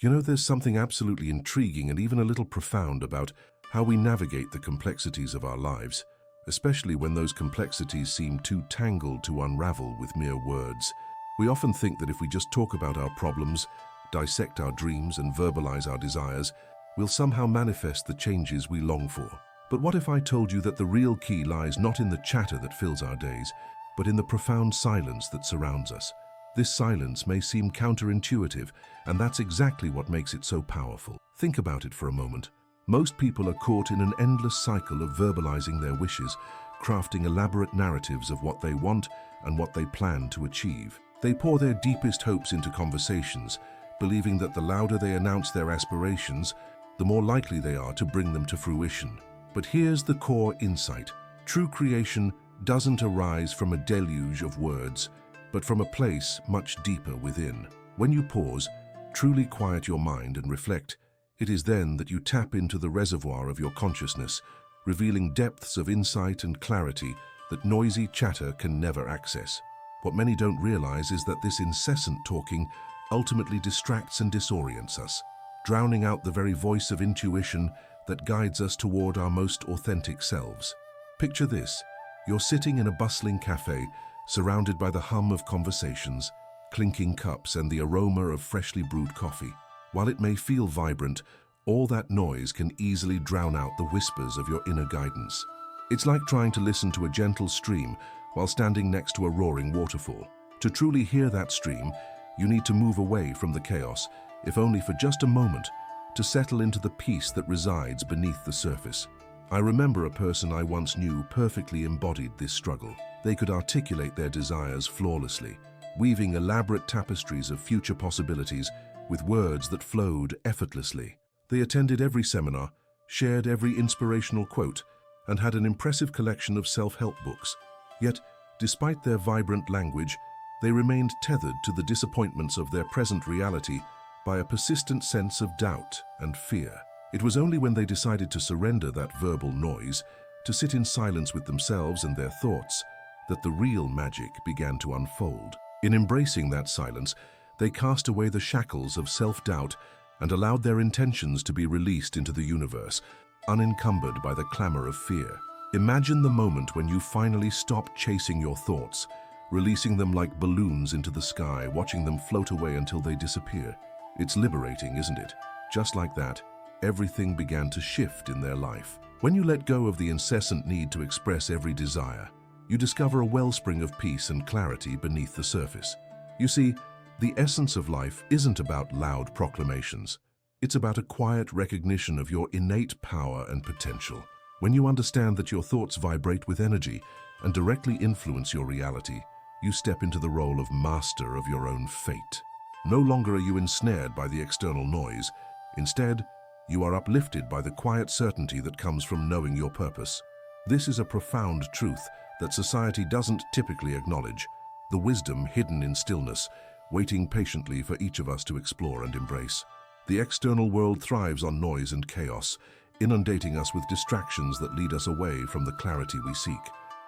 You know, there's something absolutely intriguing and even a little profound about how we navigate the complexities of our lives, especially when those complexities seem too tangled to unravel with mere words. We often think that if we just talk about our problems, dissect our dreams, and verbalize our desires, we'll somehow manifest the changes we long for. But what if I told you that the real key lies not in the chatter that fills our days, but in the profound silence that surrounds us? This silence may seem counterintuitive, and that's exactly what makes it so powerful. Think about it for a moment. Most people are caught in an endless cycle of verbalizing their wishes, crafting elaborate narratives of what they want and what they plan to achieve. They pour their deepest hopes into conversations, believing that the louder they announce their aspirations, the more likely they are to bring them to fruition. But here's the core insight. True creation doesn't arise from a deluge of words, but from a place much deeper within. When you pause, truly quiet your mind and reflect, it is then that you tap into the reservoir of your consciousness, revealing depths of insight and clarity that noisy chatter can never access. What many don't realize is that this incessant talking ultimately distracts and disorients us, drowning out the very voice of intuition that guides us toward our most authentic selves. Picture this: you're sitting in a bustling cafe, surrounded by the hum of conversations, clinking cups, and the aroma of freshly brewed coffee. While it may feel vibrant, all that noise can easily drown out the whispers of your inner guidance. It's like trying to listen to a gentle stream while standing next to a roaring waterfall. To truly hear that stream, you need to move away from the chaos, if only for just a moment, to settle into the peace that resides beneath the surface. I remember a person I once knew perfectly embodied this struggle. They could articulate their desires flawlessly, weaving elaborate tapestries of future possibilities with words that flowed effortlessly. They attended every seminar, shared every inspirational quote, and had an impressive collection of self-help books. Yet, despite their vibrant language, they remained tethered to the disappointments of their present reality by a persistent sense of doubt and fear. It was only when they decided to surrender that verbal noise, to sit in silence with themselves and their thoughts, that the real magic began to unfold. In embracing that silence, they cast away the shackles of self-doubt and allowed their intentions to be released into the universe, unencumbered by the clamor of fear. Imagine the moment when you finally stop chasing your thoughts, releasing them like balloons into the sky, watching them float away until they disappear. It's liberating, isn't it? Just like that, everything began to shift in their life. When you let go of the incessant need to express every desire, you discover a wellspring of peace and clarity beneath the surface. You see, the essence of life isn't about loud proclamations. It's about a quiet recognition of your innate power and potential. When you understand that your thoughts vibrate with energy and directly influence your reality, you step into the role of master of your own fate. No longer are you ensnared by the external noise. Instead, you are uplifted by the quiet certainty that comes from knowing your purpose. This is a profound truth that society doesn't typically acknowledge, the wisdom hidden in stillness, waiting patiently for each of us to explore and embrace. The external world thrives on noise and chaos, inundating us with distractions that lead us away from the clarity we seek.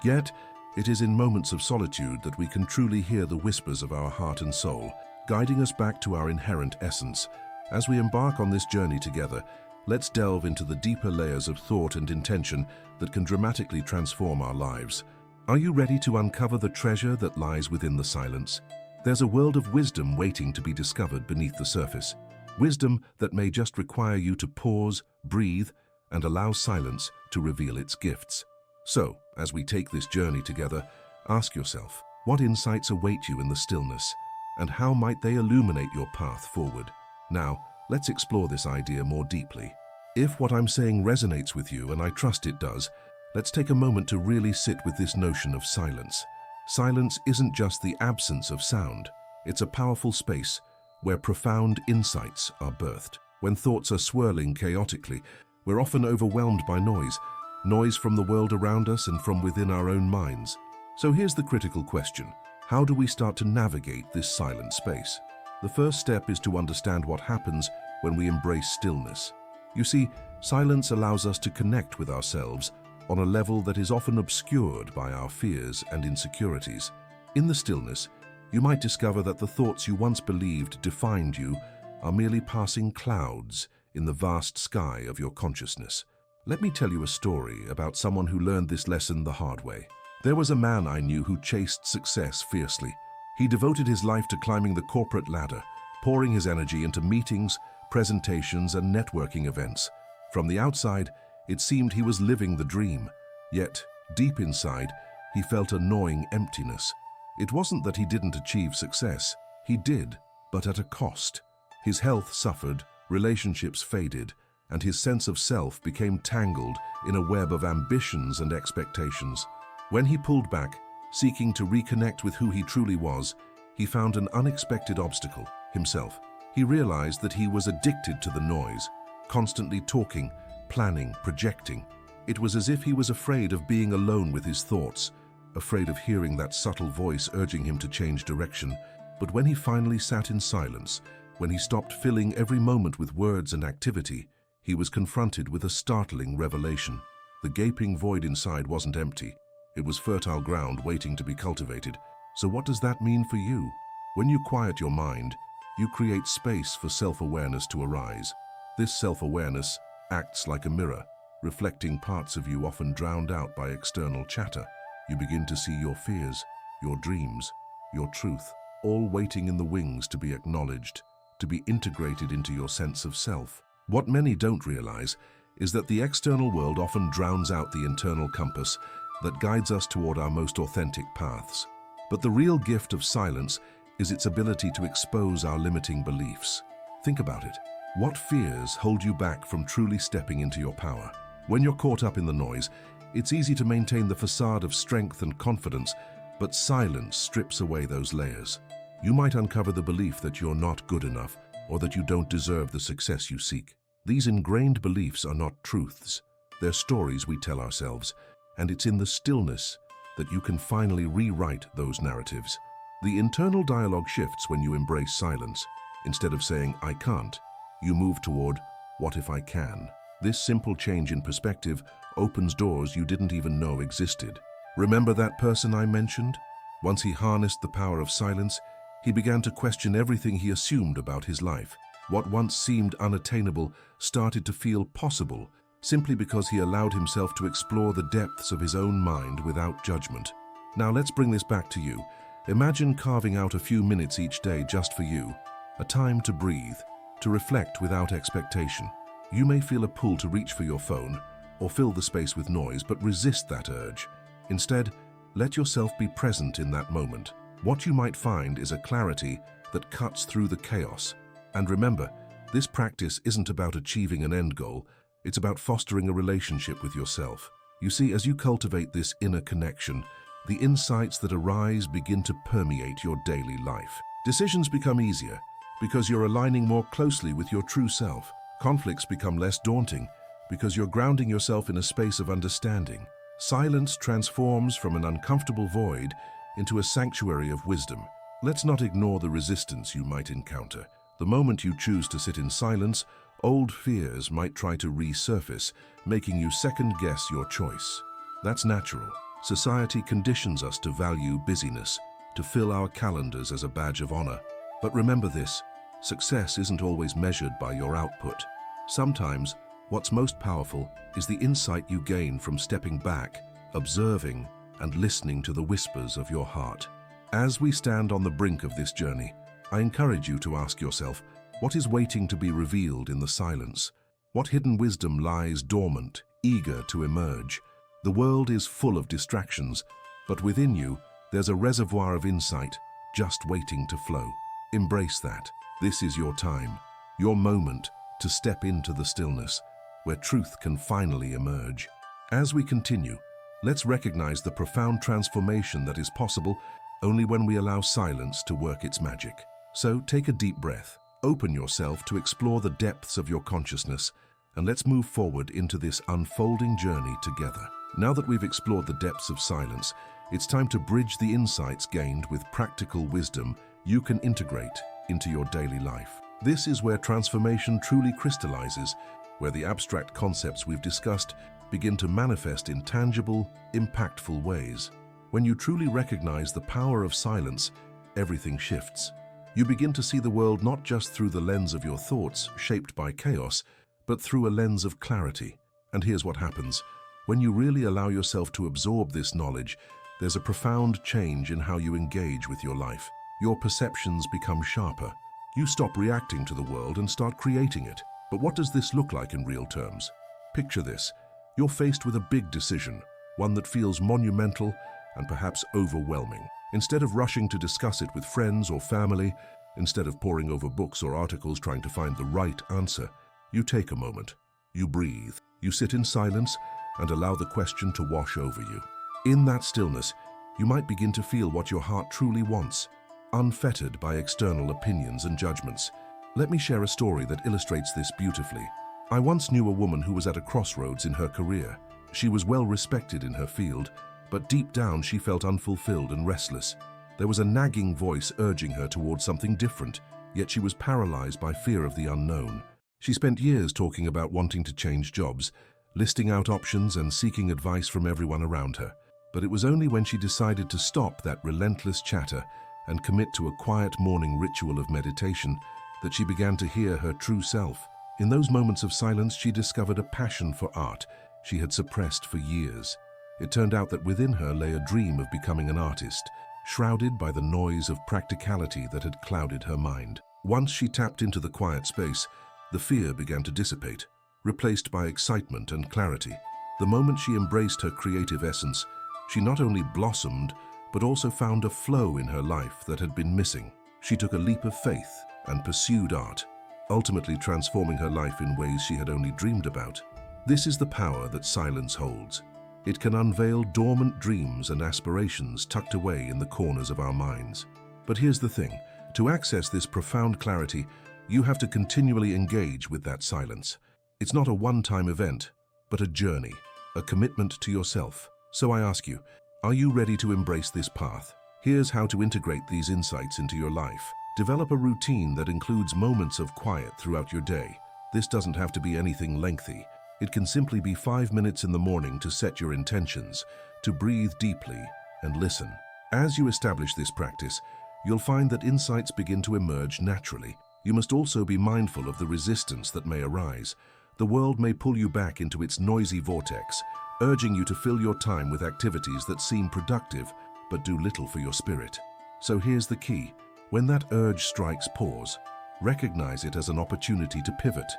Yet, it is in moments of solitude that we can truly hear the whispers of our heart and soul, guiding us back to our inherent essence. As we embark on this journey together, let's delve into the deeper layers of thought and intention that can dramatically transform our lives. Are you ready to uncover the treasure that lies within the silence? There's a world of wisdom waiting to be discovered beneath the surface. Wisdom that may just require you to pause, breathe, and allow silence to reveal its gifts. So, as we take this journey together, ask yourself, what insights await you in the stillness, and how might they illuminate your path forward? Now, let's explore this idea more deeply. If what I'm saying resonates with you, and I trust it does, let's take a moment to really sit with this notion of silence. Silence isn't just the absence of sound. It's a powerful space where profound insights are birthed. When thoughts are swirling chaotically, we're often overwhelmed by noise from the world around us and from within our own minds. So here's the critical question: how do we start to navigate this silent space? The first step is to understand what happens when we embrace stillness. You see, silence allows us to connect with ourselves on a level that is often obscured by our fears and insecurities. In the stillness, you might discover that the thoughts you once believed defined you are merely passing clouds in the vast sky of your consciousness. Let me tell you a story about someone who learned this lesson the hard way. There was a man I knew who chased success fiercely. He devoted his life to climbing the corporate ladder, pouring his energy into meetings, presentations, and networking events. From the outside, it seemed he was living the dream. Yet, deep inside, he felt a gnawing emptiness. It wasn't that he didn't achieve success. He did, but at a cost. His health suffered, relationships faded, and his sense of self became tangled in a web of ambitions and expectations. When he pulled back, seeking to reconnect with who he truly was, he found an unexpected obstacle: himself. He realized that he was addicted to the noise, constantly talking, planning, projecting. It was as if he was afraid of being alone with his thoughts, afraid of hearing that subtle voice urging him to change direction. But when he finally sat in silence, when he stopped filling every moment with words and activity, he was confronted with a startling revelation. The gaping void inside wasn't empty. It was fertile ground waiting to be cultivated. So what does that mean for you? When you quiet your mind, you create space for self-awareness to arise. This self-awareness acts like a mirror, reflecting parts of you often drowned out by external chatter. You begin to see your fears, your dreams, your truth, all waiting in the wings to be acknowledged, to be integrated into your sense of self. What many don't realize is that the external world often drowns out the internal compass that guides us toward our most authentic paths. But the real gift of silence is its ability to expose our limiting beliefs. Think about it. What fears hold you back from truly stepping into your power? When you're caught up in the noise, it's easy to maintain the facade of strength and confidence, but silence strips away those layers. You might uncover the belief that you're not good enough or that you don't deserve the success you seek. These ingrained beliefs are not truths. They're stories we tell ourselves, and it's in the stillness that you can finally rewrite those narratives. The internal dialogue shifts when you embrace silence. Instead of saying, "I can't," you move toward, "What if I can?" This simple change in perspective opens doors you didn't even know existed. Remember that person I mentioned? Once he harnessed the power of silence, he began to question everything he assumed about his life. What once seemed unattainable started to feel possible simply because he allowed himself to explore the depths of his own mind without judgment. Now let's bring this back to you. Imagine carving out a few minutes each day just for you, a time to breathe, to reflect without expectation. You may feel a pull to reach for your phone or fill the space with noise, but resist that urge. Instead, let yourself be present in that moment. What you might find is a clarity that cuts through the chaos. And remember, this practice isn't about achieving an end goal, it's about fostering a relationship with yourself. You see, as you cultivate this inner connection, the insights that arise begin to permeate your daily life. Decisions become easier because you're aligning more closely with your true self. Conflicts become less daunting because you're grounding yourself in a space of understanding. Silence transforms from an uncomfortable void into a sanctuary of wisdom. Let's not ignore the resistance you might encounter. The moment you choose to sit in silence, old fears might try to resurface, making you second-guess your choice. That's natural. Society conditions us to value busyness, to fill our calendars as a badge of honor. But remember this, success isn't always measured by your output. Sometimes, what's most powerful is the insight you gain from stepping back, observing, and listening to the whispers of your heart. As we stand on the brink of this journey, I encourage you to ask yourself, what is waiting to be revealed in the silence? What hidden wisdom lies dormant, eager to emerge? The world is full of distractions, but within you, there's a reservoir of insight just waiting to flow. Embrace that. This is your time, your moment to step into the stillness, where truth can finally emerge. As we continue, let's recognize the profound transformation that is possible only when we allow silence to work its magic. So take a deep breath, open yourself to explore the depths of your consciousness, and let's move forward into this unfolding journey together. Now that we've explored the depths of silence, it's time to bridge the insights gained with practical wisdom you can integrate into your daily life. This is where transformation truly crystallizes, where the abstract concepts we've discussed begin to manifest in tangible, impactful ways. When you truly recognize the power of silence, everything shifts. You begin to see the world not just through the lens of your thoughts, shaped by chaos, but through a lens of clarity. And here's what happens. When you really allow yourself to absorb this knowledge, there's a profound change in how you engage with your life. Your perceptions become sharper. You stop reacting to the world and start creating it. But what does this look like in real terms? Picture this. You're faced with a big decision, one that feels monumental and perhaps overwhelming. Instead of rushing to discuss it with friends or family, instead of poring over books or articles trying to find the right answer, you take a moment. You breathe. You sit in silence and allow the question to wash over you. In that stillness, you might begin to feel what your heart truly wants, unfettered by external opinions and judgments. Let me share a story that illustrates this beautifully. I once knew a woman who was at a crossroads in her career. She was well respected in her field, but deep down she felt unfulfilled and restless. There was a nagging voice urging her towards something different, yet she was paralyzed by fear of the unknown. She spent years talking about wanting to change jobs, listing out options and seeking advice from everyone around her. But it was only when she decided to stop that relentless chatter and commit to a quiet morning ritual of meditation that she began to hear her true self. In those moments of silence, she discovered a passion for art she had suppressed for years. It turned out that within her lay a dream of becoming an artist, shrouded by the noise of practicality that had clouded her mind. Once she tapped into the quiet space, the fear began to dissipate, replaced by excitement and clarity. The moment she embraced her creative essence, she not only blossomed, but also found a flow in her life that had been missing. She took a leap of faith and pursued art, ultimately transforming her life in ways she had only dreamed about. This is the power that silence holds. It can unveil dormant dreams and aspirations tucked away in the corners of our minds. But here's the thing. To access this profound clarity, you have to continually engage with that silence. It's not a one-time event, but a journey, a commitment to yourself. So I ask you, are you ready to embrace this path? Here's how to integrate these insights into your life. Develop a routine that includes moments of quiet throughout your day. This doesn't have to be anything lengthy. It can simply be 5 minutes in the morning to set your intentions, to breathe deeply and listen. As you establish this practice, you'll find that insights begin to emerge naturally. You must also be mindful of the resistance that may arise. The world may pull you back into its noisy vortex, urging you to fill your time with activities that seem productive but do little for your spirit. So here's the key. When that urge strikes, pause. Recognize it as an opportunity to pivot.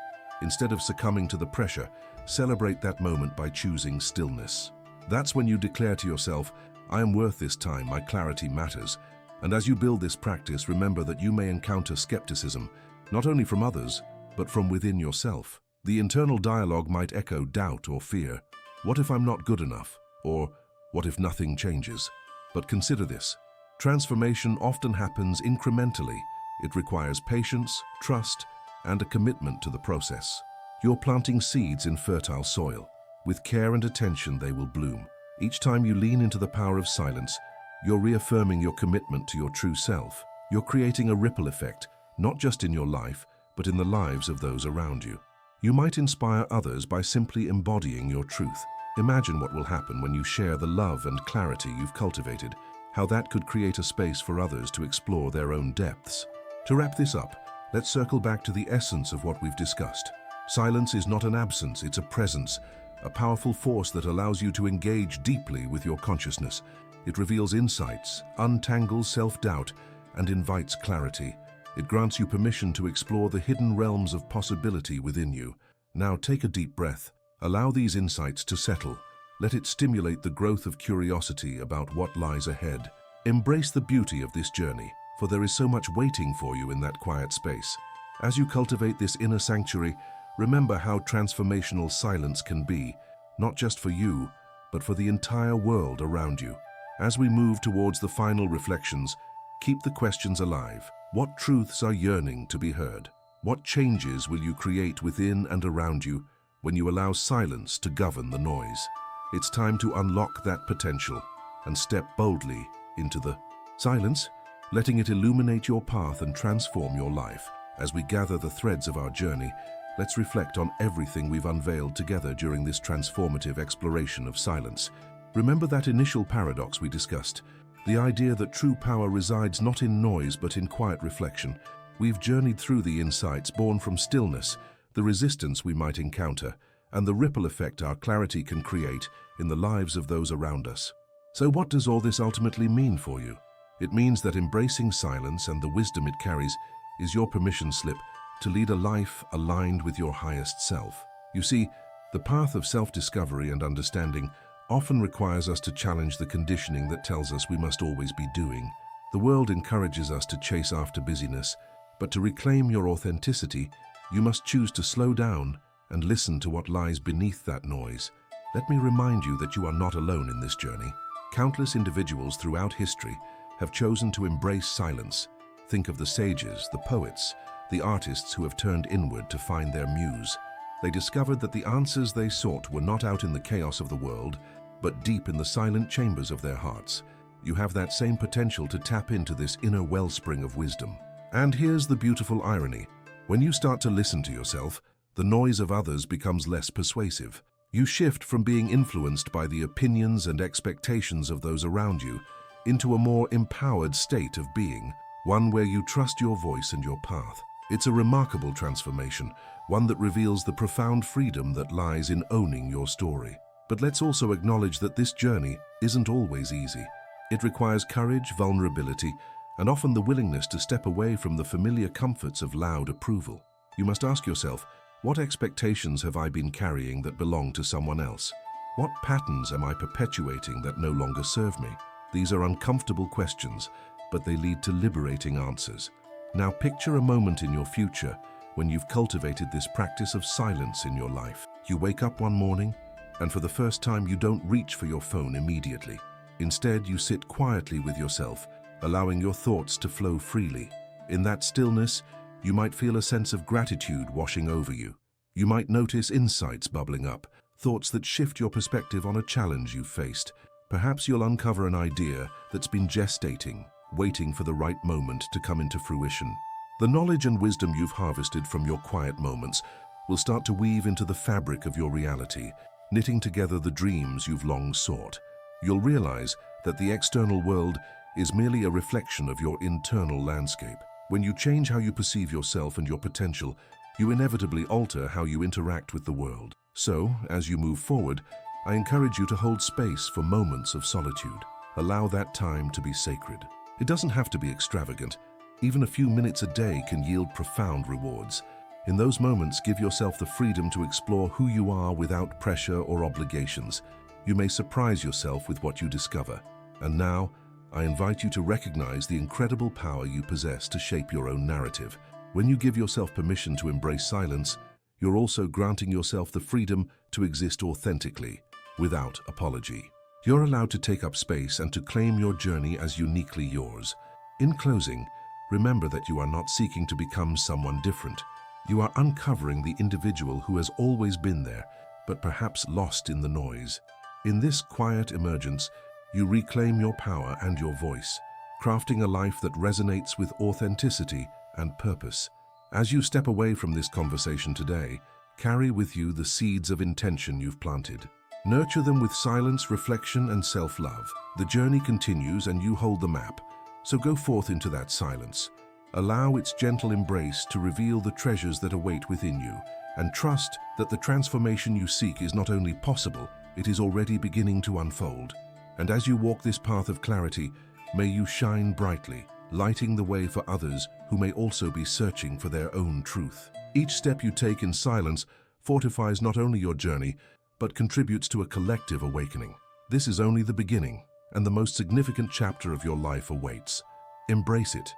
Instead of succumbing to the pressure, celebrate that moment by choosing stillness. That's when you declare to yourself, I am worth this time, my clarity matters. And as you build this practice, remember that you may encounter skepticism, not only from others, but from within yourself. The internal dialogue might echo doubt or fear. What if I'm not good enough? Or what if nothing changes? But consider this. Transformation often happens incrementally. It requires patience, trust, and a commitment to the process. You're planting seeds in fertile soil. With care and attention, they will bloom. Each time you lean into the power of silence, you're reaffirming your commitment to your true self. You're creating a ripple effect, not just in your life, but in the lives of those around you. You might inspire others by simply embodying your truth. Imagine what will happen when you share the love and clarity you've cultivated, how that could create a space for others to explore their own depths. To wrap this up, let's circle back to the essence of what we've discussed. Silence is not an absence, it's a presence, a powerful force that allows you to engage deeply with your consciousness. It reveals insights, untangles self-doubt, and invites clarity. It grants you permission to explore the hidden realms of possibility within you. Now take a deep breath. Allow these insights to settle. Let it stimulate the growth of curiosity about what lies ahead. Embrace the beauty of this journey, for there is so much waiting for you in that quiet space. As you cultivate this inner sanctuary, remember how transformational silence can be, not just for you, but for the entire world around you. As we move towards the final reflections, keep the questions alive. What truths are yearning to be heard? What changes will you create within and around you when you allow silence to govern the noise? It's time to unlock that potential and step boldly into the silence, letting it illuminate your path and transform your life. As we gather the threads of our journey, let's reflect on everything we've unveiled together during this transformative exploration of silence. Remember that initial paradox we discussed, The idea that true power resides not in noise but in quiet reflection. We've journeyed through the insights born from stillness, the resistance we might encounter, and the ripple effect our clarity can create in the lives of those around us. So what does all this ultimately mean for you? It means that embracing silence and the wisdom it carries is your permission slip to lead a life aligned with your highest self. You see, the path of self-discovery and understanding often requires us to challenge the conditioning that tells us we must always be doing. The world encourages us to chase after busyness, but to reclaim your authenticity, you must choose to slow down and listen to what lies beneath that noise. Let me remind you that you are not alone in this journey. Countless individuals throughout history have chosen to embrace silence. Think of the sages, the poets, the artists who have turned inward to find their muse. They discovered that the answers they sought were not out in the chaos of the world, but deep in the silent chambers of their hearts. You have that same potential to tap into this inner wellspring of wisdom. And here's the beautiful irony. When you start to listen to yourself, the noise of others becomes less persuasive. You shift from being influenced by the opinions and expectations of those around you into a more empowered state of being, one where you trust your voice and your path. It's a remarkable transformation, one that reveals the profound freedom that lies in owning your story. But let's also acknowledge that this journey isn't always easy. It requires courage, vulnerability, and often the willingness to step away from the familiar comforts of loud approval. You must ask yourself, what expectations have I been carrying that belong to someone else? What patterns am I perpetuating that no longer serve me? These are uncomfortable questions, but they lead to liberating answers. Now picture a moment in your future when you've cultivated this practice of silence in your life. You wake up one morning, and for the first time you don't reach for your phone immediately. Instead, you sit quietly with yourself, allowing your thoughts to flow freely. In that stillness, you might feel a sense of gratitude washing over you. You might notice insights bubbling up, thoughts that shift your perspective on a challenge you've faced. Perhaps you'll uncover an idea that's been gestating, waiting for the right moment to come into fruition. The knowledge and wisdom you've harvested from your quiet moments will start to weave into the fabric of your reality, knitting together the dreams you've long sought. You'll realize that the external world is merely a reflection of your internal landscape. When you change how you perceive yourself and your potential, you inevitably alter how you interact with the world. So, as you move forward, I encourage you to hold space for moments of solitude. Allow that time to be sacred. It doesn't have to be extravagant. Even a few minutes a day can yield profound rewards. In those moments, give yourself the freedom to explore who you are without pressure or obligations. You may surprise yourself with what you discover. And now, I invite you to recognize the incredible power you possess to shape your own narrative. When you give yourself permission to embrace silence, you're also granting yourself the freedom to exist authentically, without apology. You're allowed to take up space and to claim your journey as uniquely yours. In closing, remember that you are not seeking to become someone different. You are uncovering the individual who has always been there, but perhaps lost in the noise. In this quiet emergence, you reclaim your power and your voice, crafting a life that resonates with authenticity and purpose. As you step away from this conversation today, carry with you the seeds of intention you've planted. Nurture them with silence, reflection, and self-love. The journey continues and you hold the map, so go forth into that silence. Allow its gentle embrace to reveal the treasures that await within you, and trust that the transformation you seek is not only possible, it is already beginning to unfold. And as you walk this path of clarity, may you shine brightly, lighting the way for others who may also be searching for their own truth. Each step you take in silence fortifies not only your journey, but contributes to a collective awakening. This is only the beginning, and the most significant chapter of your life awaits. Embrace it,